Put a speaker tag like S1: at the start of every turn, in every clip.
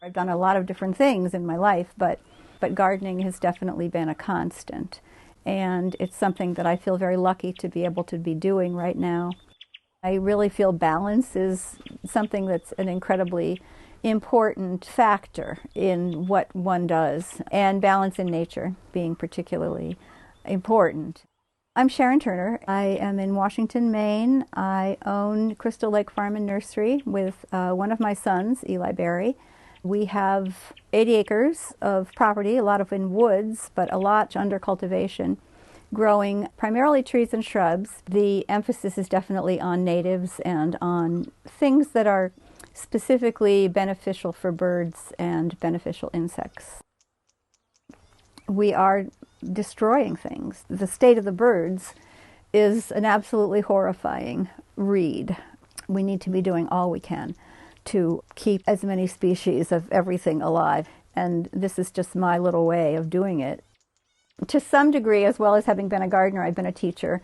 S1: I've done a lot of different things in my life, but gardening has definitely been a constant. And it's something that I feel very lucky to be able to be doing right now. I really feel balance is something that's an incredibly important factor in what one does, and balance in nature being particularly important. I'm Sharon Turner. I am in Washington, Maine. I own Crystal Lake Farm Nursery with one of my sons, Eli Berry. We have 80 acres of property, a lot of in woods, but a lot under cultivation, growing primarily trees and shrubs. The emphasis is definitely on natives and on things that are specifically beneficial for birds and beneficial insects. We are destroying things. The state of the birds is an absolutely horrifying read. We need to be doing all we can to keep as many species of everything alive, and this is just my little way of doing it. To some degree, as well as having been a gardener, I've been a teacher.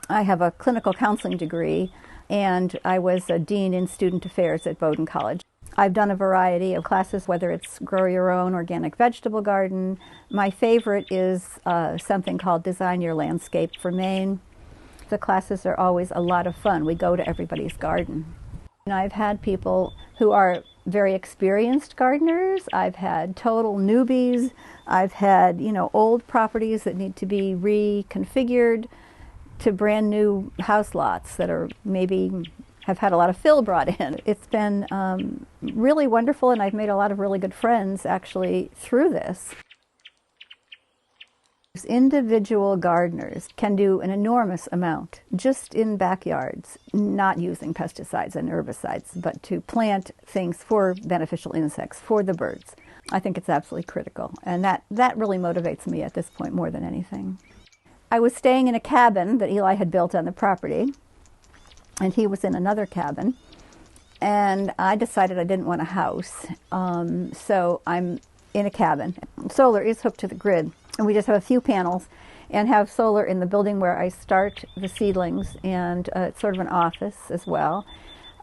S1: I have a clinical counseling degree, and I was a dean in student affairs at Bowdoin College. I've done a variety of classes, whether it's grow your own organic vegetable garden. My favorite is something called Design Your Landscape for Maine. The classes are always a lot of fun. We go to everybody's garden. And I've had people who are very experienced gardeners. I've had total newbies. I've had, old properties that need to be reconfigured to brand new house lots that are maybe have had a lot of fill brought in. It's been really wonderful, and I've made a lot of really good friends actually through this. Individual gardeners can do an enormous amount just in backyards, not using pesticides and herbicides, but to plant things for beneficial insects, for the birds. I think it's absolutely critical, and that really motivates me at this point more than anything. I was staying in a cabin that Eli had built on the property, and he was in another cabin, and I decided I didn't want a house, so I'm in a cabin. Solar is hooked to the grid, and we just have a few panels and have solar in the building where I start the seedlings, and it's sort of an office as well,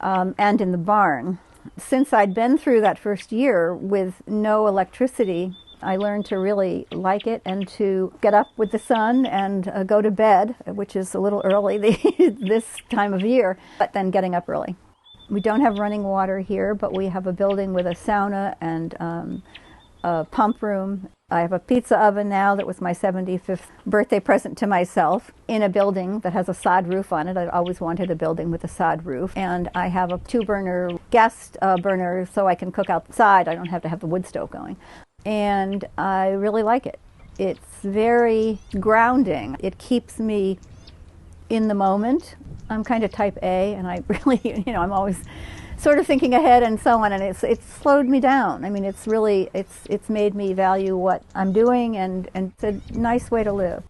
S1: and in the barn. Since I'd been through that first year with no electricity, I learned to really like it and to get up with the sun and go to bed, which is a little early this time of year, but then getting up early. We don't have running water here, but we have a building with a sauna and a pump room. I have a pizza oven now that was my 75th birthday present to myself in a building that has a sod roof on it. I've always wanted a building with a sod roof. And I have a 2-burner gas burner so I can cook outside. I don't have to have the wood stove going. And I really like it. It's very grounding. It keeps me in the moment. I'm kind of type A, and I really, I'm always sort of thinking ahead and so on, and it's slowed me down. I mean, it's made me value what I'm doing, and it's a nice way to live.